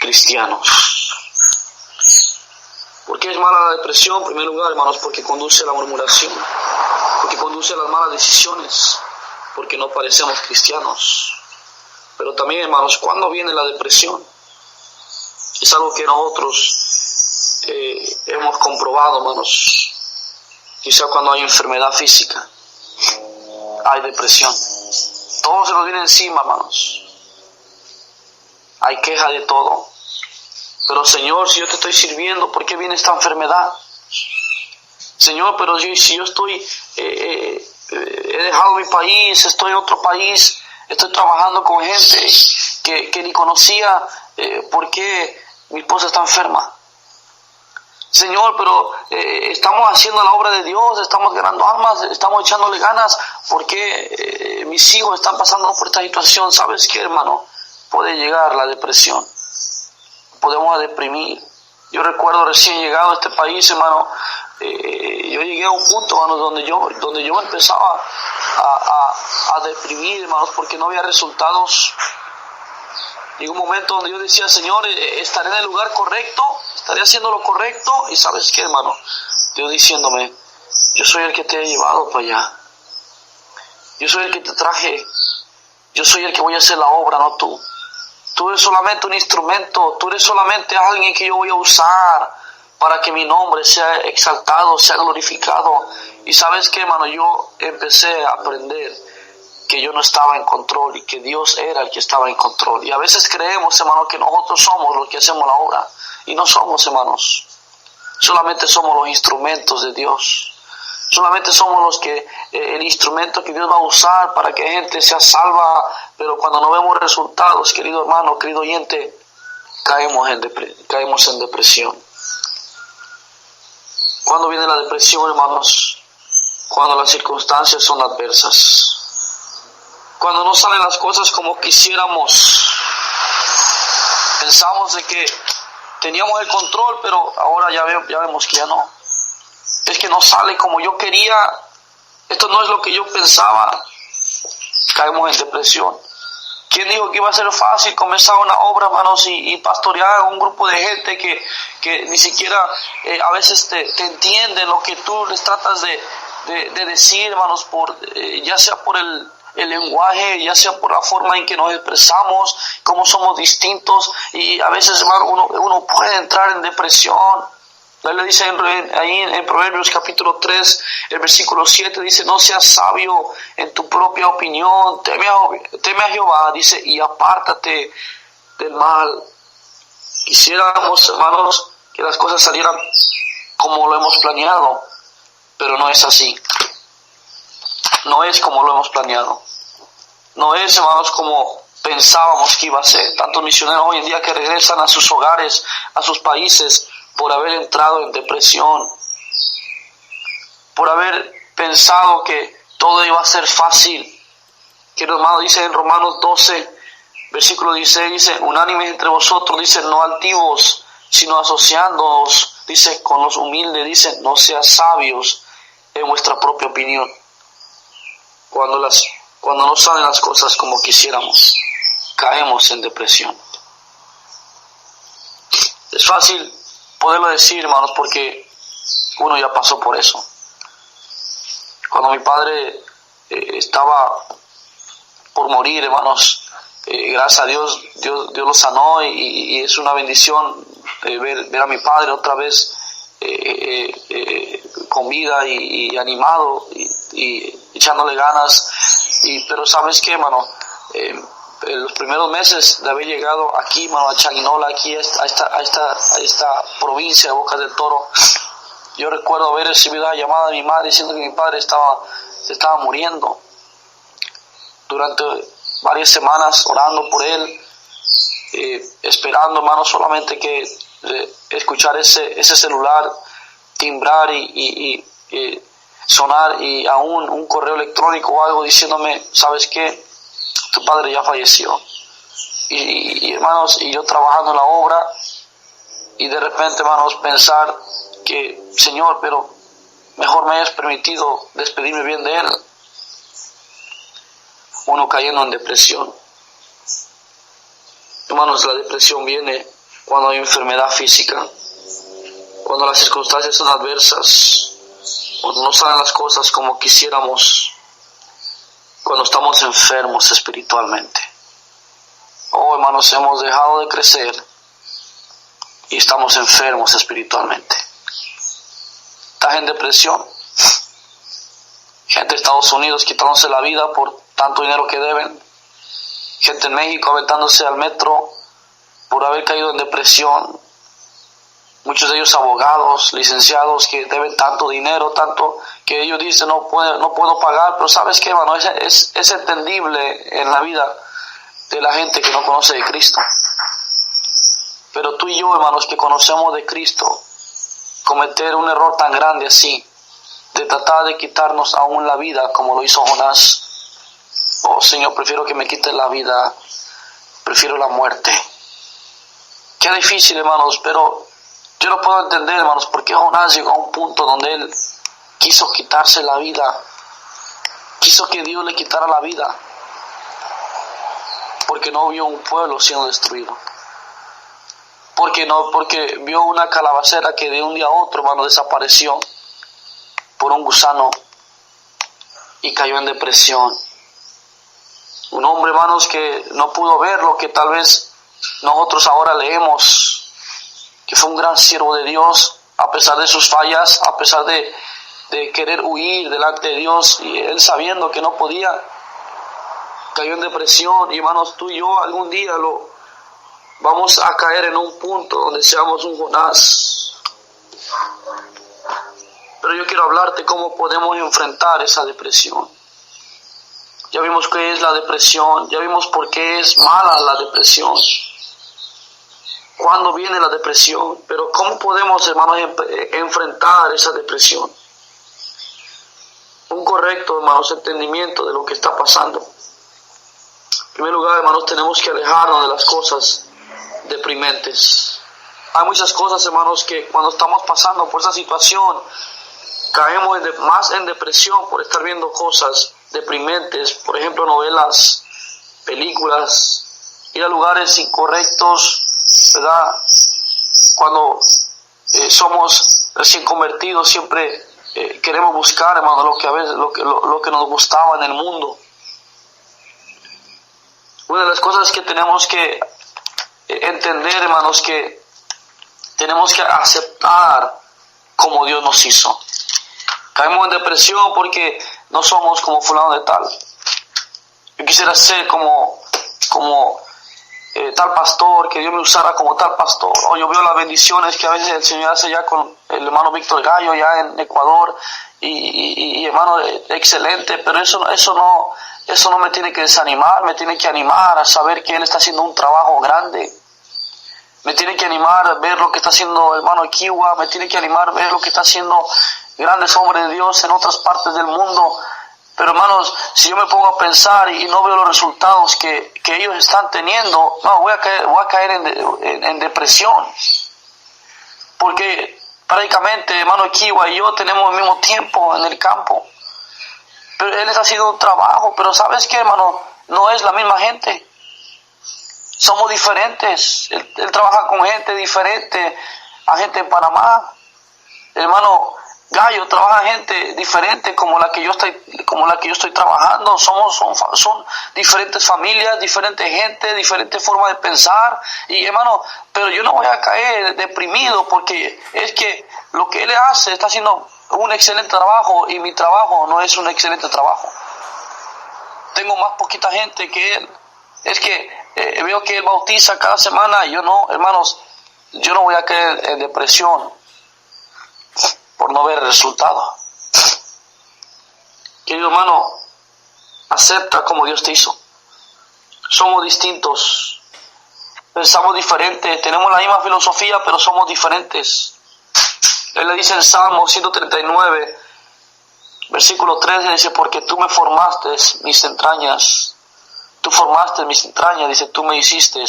cristianos. ¿Por qué es mala la depresión? En primer lugar, hermanos, porque conduce a la murmuración, porque conduce a las malas decisiones, porque no parecemos cristianos. Pero también, hermanos, ¿cuándo viene la depresión? Es algo que nosotros hemos comprobado, hermanos. Quizá cuando hay enfermedad física, hay depresión. Todo se nos viene encima, hermanos. Hay queja de todo. Pero Señor, si yo te estoy sirviendo, ¿por qué viene esta enfermedad? Señor, pero si yo estoy, he dejado mi país, estoy en otro país, estoy trabajando con gente que ni conocía, ¿por qué mi esposa está enferma? Señor, pero estamos haciendo la obra de Dios, estamos ganando almas, estamos echándole ganas, ¿por qué mis hijos están pasando por esta situación? ¿Sabes qué, hermano? Puede llegar la depresión. Podemos deprimir. Yo recuerdo recién llegado a este país, hermano, yo llegué a un punto, hermano, donde yo empezaba a deprimir, hermanos, porque no había resultados. Llegó un momento donde yo decía, Señor, estaré en el lugar correcto, estaré haciendo lo correcto, y ¿sabes qué, hermano? Dios diciéndome, yo soy el que te he llevado para allá, yo soy el que te traje, yo soy el que voy a hacer la obra, no tú. Tú eres solamente un instrumento, tú eres solamente alguien que yo voy a usar para que mi nombre sea exaltado, sea glorificado. Y ¿sabes qué, hermano? Yo empecé a aprender que yo no estaba en control y que Dios era el que estaba en control. Y a veces creemos, hermano, que nosotros somos los que hacemos la obra. Y no somos, hermanos. Solamente somos los instrumentos de Dios. Solamente somos los que, el instrumento que Dios va a usar para que gente sea salva, pero cuando no vemos resultados, querido hermano, querido oyente, caemos en depresión. ¿Cuándo viene la depresión, hermanos? Cuando las circunstancias son adversas. Cuando no salen las cosas como quisiéramos. Pensamos de que teníamos el control, pero ahora ya vemos que ya no. Es que no sale como yo quería, esto no es lo que yo pensaba, caemos en depresión. ¿Quién dijo que iba a ser fácil comenzar una obra, hermanos, y pastorear a un grupo de gente que ni siquiera a veces te entienden lo que tú les tratas de decir, hermanos, ya sea por el lenguaje, ya sea por la forma en que nos expresamos, cómo somos distintos, y a veces, hermano, uno puede entrar en depresión. La Biblia dice ahí en Proverbios capítulo 3, el versículo 7, dice, no seas sabio en tu propia opinión, teme a Jehová, dice, y apártate del mal. Quisiéramos, hermanos, que las cosas salieran como lo hemos planeado, pero no es así. No es como lo hemos planeado. No es, hermanos, como pensábamos que iba a ser. Tantos misioneros hoy en día que regresan a sus hogares, a sus países, por haber entrado en depresión, por haber pensado que todo iba a ser fácil. Que el hermano dice en Romanos 12, versículo 16, dice, unánimes entre vosotros, dice, no altivos, sino asociándoos, dice, con los humildes, dice, no seas sabios en vuestra propia opinión. Cuando no salen las cosas como quisiéramos, caemos en depresión. Es fácil poderlo decir, hermanos, porque uno ya pasó por eso. Cuando mi padre estaba por morir, hermanos, gracias a Dios lo sanó, y es una bendición ver a mi padre otra vez con vida y animado y echándole ganas. Pero ¿sabes qué, hermano? En los primeros meses de haber llegado aquí, hermano, a Changuinola, aquí a esta provincia de Bocas del Toro, yo recuerdo haber recibido la llamada de mi madre diciendo que mi padre se estaba muriendo. Durante varias semanas orando por él, esperando, hermano, solamente que escuchar ese celular timbrar y sonar, y aún un correo electrónico o algo diciéndome, ¿sabes qué? Tu padre ya falleció. Y hermanos, y yo trabajando en la obra, y de repente, hermanos, pensar que, Señor, pero mejor me hayas permitido despedirme bien de él. Uno cayendo en depresión. Hermanos, la depresión viene cuando hay enfermedad física, cuando las circunstancias son adversas, cuando no salen las cosas como quisiéramos, cuando estamos enfermos espiritualmente. Oh, hermanos, hemos dejado de crecer y estamos enfermos espiritualmente. Estás en depresión. Gente de Estados Unidos quitándose la vida por tanto dinero que deben. Gente en México aventándose al metro por haber caído en depresión. Muchos de ellos abogados, licenciados que deben tanto dinero, tanto que ellos dicen no puedo pagar. Pero ¿sabes qué, hermano? Es entendible en la vida de la gente que no conoce de Cristo. Pero tú y yo, hermanos, que conocemos de Cristo, cometer un error tan grande así, de tratar de quitarnos aún la vida como lo hizo Jonás. Oh, Señor, prefiero que me quites la vida, prefiero la muerte. Qué difícil, hermanos, pero yo no puedo entender, hermanos, por qué Jonás llegó a un punto donde él quiso quitarse la vida, quiso que Dios le quitara la vida, porque no vio un pueblo siendo destruido. Porque vio una calabacera que de un día a otro, hermano, desapareció por un gusano y cayó en depresión. Un hombre, hermanos, que no pudo ver lo que tal vez nosotros ahora leemos, que fue un gran siervo de Dios, a pesar de sus fallas, a pesar de querer huir delante de Dios, y él sabiendo que no podía, cayó en depresión. Y hermanos, tú y yo algún día vamos a caer en un punto donde seamos un Jonás. Pero yo quiero hablarte cómo podemos enfrentar esa depresión. Ya vimos qué es la depresión, ya vimos por qué es mala la depresión, cuándo viene la depresión, pero cómo podemos, hermanos, enfrentar esa depresión. Un correcto, hermanos, entendimiento de lo que está pasando. En primer lugar, hermanos, tenemos que alejarnos de las cosas deprimentes. Hay muchas cosas, hermanos, que cuando estamos pasando por esa situación caemos más en depresión por estar viendo cosas deprimentes, por ejemplo, novelas, películas, ir a lugares incorrectos, ¿verdad? Cuando somos recién convertidos siempre queremos buscar, hermano, lo que nos gustaba en el mundo. Una de las cosas que tenemos que entender, hermanos, que tenemos que aceptar como Dios nos hizo. Caemos en depresión porque no somos como fulano de tal. Yo quisiera ser como tal pastor, que Dios me usara como tal pastor. O yo veo las bendiciones que a veces el Señor hace ya con el hermano Víctor Gallo ya en Ecuador y hermano, excelente, pero eso no me tiene que desanimar, me tiene que animar a saber que Él está haciendo un trabajo grande. Me tiene que animar a ver lo que está haciendo el hermano Kiwa, me tiene que animar a ver lo que está haciendo grandes hombres de Dios en otras partes del mundo. Pero hermanos, si yo me pongo a pensar y no veo los resultados que ellos están teniendo, no, voy a caer en depresión. Porque prácticamente hermano Kiwa y yo tenemos el mismo tiempo en el campo. Pero él está haciendo un trabajo, pero ¿sabes qué, hermano? No es la misma gente. Somos diferentes. Él trabaja con gente diferente a gente en Panamá. El hermano Gallo trabaja gente diferente como la que yo estoy trabajando. Son diferentes familias, diferente gente, diferente forma de pensar. Y hermano, pero yo no voy a caer deprimido porque es que lo que él hace está haciendo un excelente trabajo y mi trabajo no es un excelente trabajo. Tengo más poquita gente que él. Es que veo que él bautiza cada semana y yo no, hermanos, yo no voy a caer en depresión por no ver el resultado. Querido hermano, acepta como Dios te hizo. Somos distintos, pensamos diferente, tenemos la misma filosofía, pero somos diferentes. Él le dice en Salmo 139, versículo 13, dice, porque tú me formaste mis entrañas, tú formaste mis entrañas, dice, tú me hiciste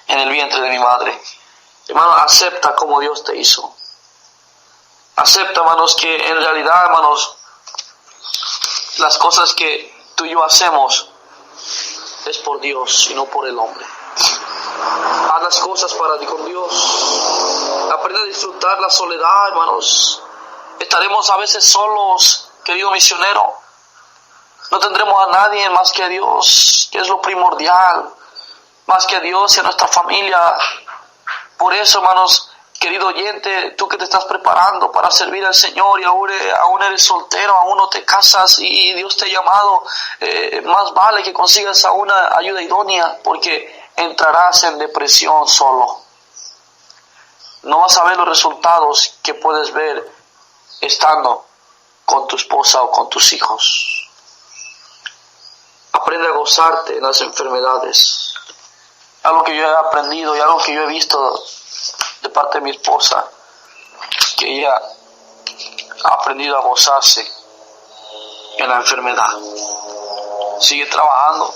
en el vientre de mi madre. Hermano, acepta como Dios te hizo. Acepta, hermanos, que en realidad, hermanos, las cosas que tú y yo hacemos es por Dios y no por el hombre. Haz las cosas con Dios. Aprende a disfrutar la soledad, hermanos. Estaremos a veces solos, querido misionero. No tendremos a nadie más que a Dios, que es lo primordial. Más que a Dios y a nuestra familia. Por eso, hermanos, querido oyente, tú que te estás preparando para servir al Señor y aún eres soltero, aún no te casas y Dios te ha llamado, más vale que consigas a una ayuda idónea, porque entrarás en depresión solo. No vas a ver los resultados que puedes ver estando con tu esposa o con tus hijos. Aprende a gozarte en las enfermedades. Algo que yo he aprendido y algo que yo he visto de parte de mi esposa, que ella ha aprendido a gozarse en la enfermedad. Sigue trabajando,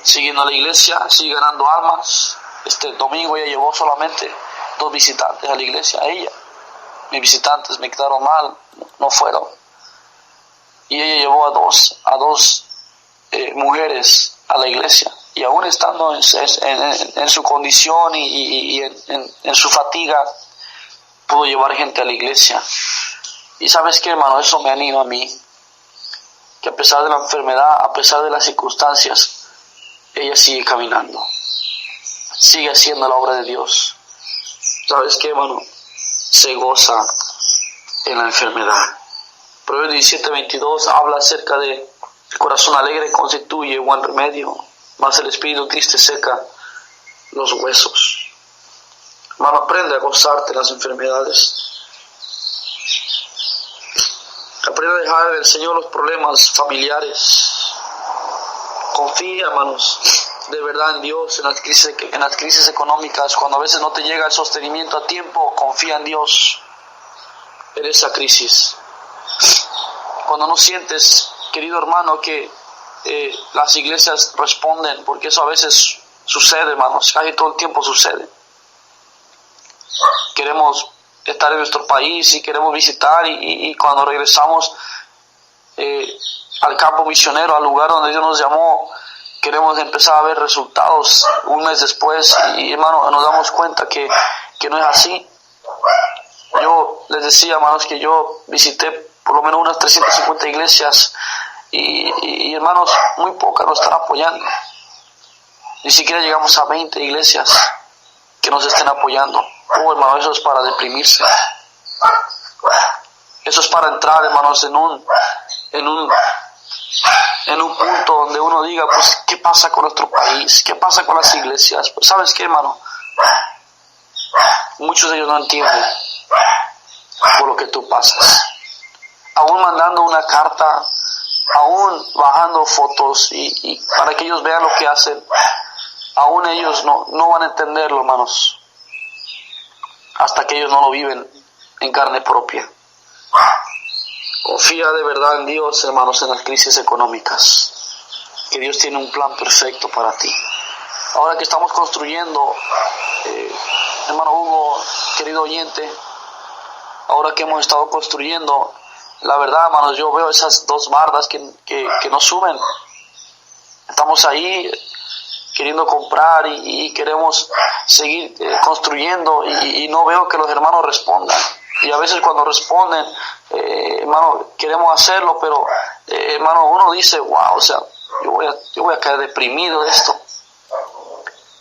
sigue a la iglesia, sigue ganando almas. Este domingo ella llevó solamente 2 visitantes a la iglesia, a ella. Mis visitantes me quedaron mal, no fueron. Y ella llevó a dos mujeres a la iglesia. Y aún estando en su condición y en su fatiga, pudo llevar gente a la iglesia. Y ¿sabes qué, hermano? Eso me anima a mí. Que a pesar de la enfermedad, a pesar de las circunstancias, ella sigue caminando. Sigue haciendo la obra de Dios. ¿Sabes qué, hermano? Se goza en la enfermedad. Proverbios 17:22 habla acerca de el corazón alegre constituye buen remedio, mas el espíritu triste seca los huesos. Hermano, aprende a gozarte en las enfermedades. Aprende a dejar del Señor los problemas familiares. Confía, hermanos, de verdad en Dios, en las crisis económicas. Cuando a veces no te llega el sostenimiento a tiempo, confía en Dios en esa crisis. Cuando no sientes, querido hermano, que las iglesias responden, porque eso a veces sucede, hermanos, casi todo el tiempo sucede. Queremos estar en nuestro país y queremos visitar y cuando regresamos al campo misionero, al lugar donde Dios nos llamó, queremos empezar a ver resultados un mes después y, hermano, nos damos cuenta que no es así. Yo les decía, hermanos, que yo visité por lo menos unas 350 iglesias y hermanos, muy pocas nos están apoyando. Ni siquiera llegamos a 20 iglesias que nos estén apoyando. Hermano, eso es para deprimirse. Eso es para entrar, hermanos, en un punto donde uno diga, pues, ¿qué pasa con nuestro país? ¿Qué pasa con las iglesias? Pues, ¿sabes qué, hermano? Muchos de ellos no entienden por lo que tú pasas. Aún mandando una carta, aún bajando fotos y para que ellos vean lo que hacen, aún ellos no van a entenderlo, hermanos, hasta que ellos no lo viven en carne propia. Confía de verdad en Dios, hermanos, en las crisis económicas, que Dios tiene un plan perfecto para ti. Ahora que estamos construyendo, hermano Hugo, querido oyente, ahora que hemos estado construyendo, la verdad, hermanos, yo veo esas 2 bardas que nos suben. Estamos ahí queriendo comprar y queremos seguir construyendo y no veo que los hermanos respondan. Y a veces cuando responden, hermano, queremos hacerlo, pero hermano, uno dice, wow, o sea, yo voy a caer deprimido de esto,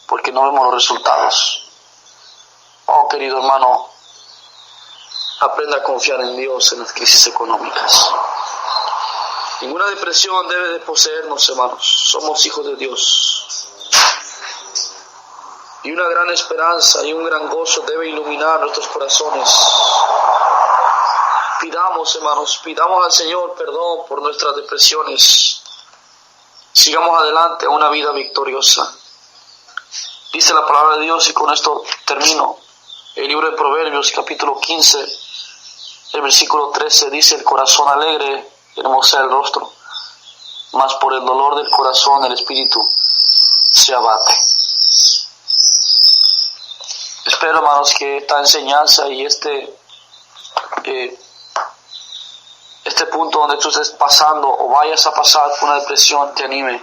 porque no vemos los resultados. Oh, querido hermano, aprenda a confiar en Dios en las crisis económicas. Ninguna depresión debe de poseernos, hermanos. Somos hijos de Dios. Y una gran esperanza y un gran gozo debe iluminar nuestros corazones. Pidamos, hermanos, pidamos al Señor perdón por nuestras depresiones. Sigamos adelante a una vida victoriosa. Dice la palabra de Dios, y con esto termino. El libro de Proverbios, capítulo 15, el versículo 13, dice: el corazón alegre hermosea el rostro, mas por el dolor del corazón el espíritu se abate. Espero, hermanos, que esta enseñanza y este punto donde tú estés pasando o vayas a pasar por una depresión te anime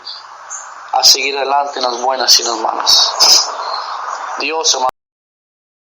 a seguir adelante en las buenas y en las malas. Dios, hermanos.